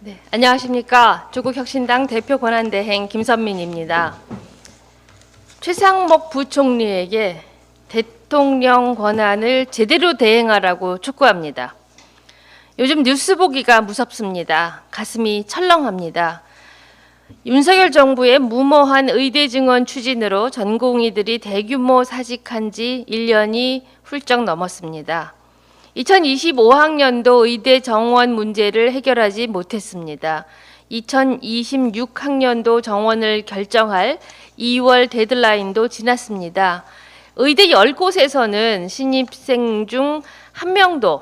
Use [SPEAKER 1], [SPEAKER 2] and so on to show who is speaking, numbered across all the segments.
[SPEAKER 1] 네, 안녕하십니까. 조국혁신당 대표 권한대행 김선민입니다. 최상목 부총리에게 대통령 권한을 제대로 대행하라고 촉구합니다. 요즘 뉴스 보기가 무섭습니다. 가슴이 철렁합니다. 윤석열 정부의 무모한 의대 증원 추진으로 전공의들이 대규모 사직한 지 1년이 훌쩍 넘었습니다. 2025학년도 의대 정원 문제를 해결하지 못했습니다. 2026학년도 정원을 결정할 2월 데드라인도 지났습니다. 의대 10곳에서는 신입생 중 1명도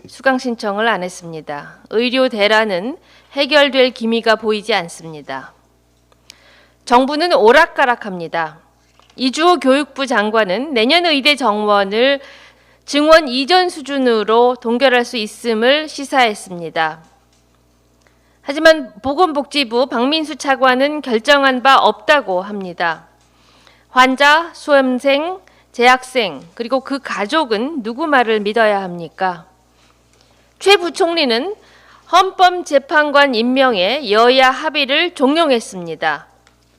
[SPEAKER 1] 수강 신청을 안 했습니다. 의료 대란은 해결될 기미가 보이지 않습니다. 정부는 오락가락합니다. 이주호 교육부 장관은 내년 의대 정원을 증원 이전 수준으로 동결할 수 있음을 시사했습니다. 하지만 보건복지부 박민수 차관은 결정한 바 없다고 합니다. 환자, 수험생, 재학생, 그리고 그 가족은 누구 말을 믿어야 합니까? 최 부총리는 헌법재판관 임명에 여야 합의를 종용했습니다.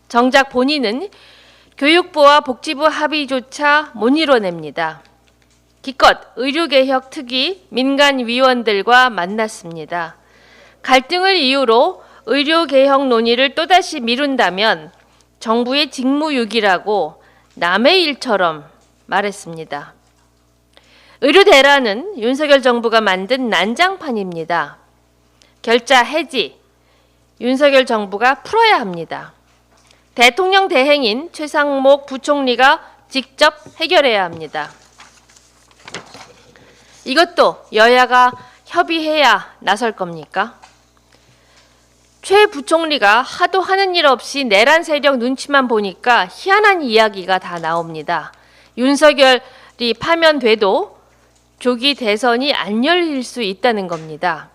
[SPEAKER 1] 정작 본인은 교육부와 복지부 합의조차 못 이뤄냅니다. 기껏 의료개혁 특위 민간위원들과 만났습니다. 갈등을 이유로 의료개혁 논의를 또다시 미룬다면 정부의 직무유기라고 남의 일처럼 말했습니다. 의료 대란은 윤석열 정부가 만든 난장판입니다. 결자 해지, 윤석열 정부가 풀어야 합니다. 대통령 대행인 최상목 부총리가 직접 해결해야 합니다. 이것도 여야가 협의해야 나설 겁니까? 최 부총리가 하도 하는 일 없이 내란 세력 눈치만 보니까 희한한 이야기가 다 나옵니다. 윤석열이 파면돼도 조기 대선이 안 열릴 수 있다는 겁니다.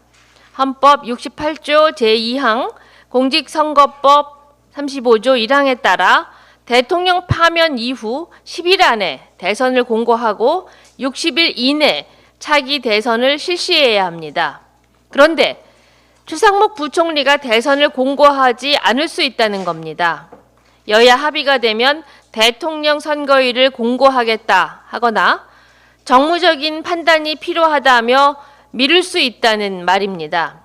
[SPEAKER 1] 헌법 68조 제2항, 공직선거법 35조 1항에 따라 대통령 파면 이후 10일 안에 대선을 공고하고 60일 이내 차기 대선을 실시해야 합니다. 그런데 최상목 부총리가 대선을 공고하지 않을 수 있다는 겁니다. 여야 합의가 되면 대통령 선거일을 공고하겠다 하거나 정무적인 판단이 필요하다며 미룰 수 있다는 말입니다.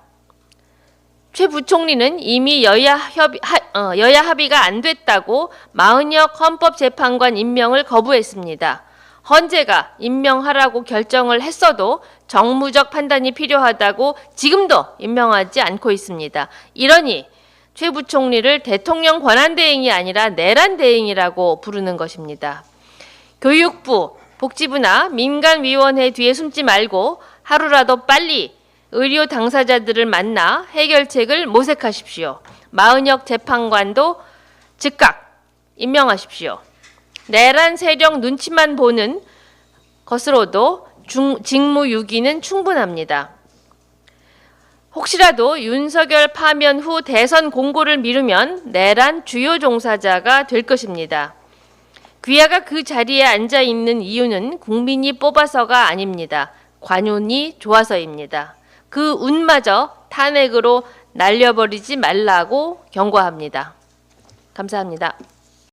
[SPEAKER 1] 최 부총리는 이미 여야 합의가 안 됐다고 마은혁 헌법재판관 임명을 거부했습니다. 헌재가 임명하라고 결정을 했어도 정무적 판단이 필요하다고 지금도 임명하지 않고 있습니다. 이러니 최 부총리를 대통령 권한대행이 아니라 내란대행이라고 부르는 것입니다. 교육부, 복지부나 민간위원회 뒤에 숨지 말고 하루라도 빨리 의료 당사자들을 만나 해결책을 모색하십시오. 마은혁 재판관도 즉각 임명하십시오. 내란 세력 눈치만 보는 것으로도 직무유기는 충분합니다. 혹시라도 윤석열 파면 후 대선 공고를 미루면 내란 주요 종사자가 될 것입니다. 귀하가 그 자리에 앉아 있는 이유는 국민이 뽑아서가 아닙니다. 관운이 좋아서입니다. 그 운마저 탄핵으로 날려버리지 말라고 경고합니다. 감사합니다.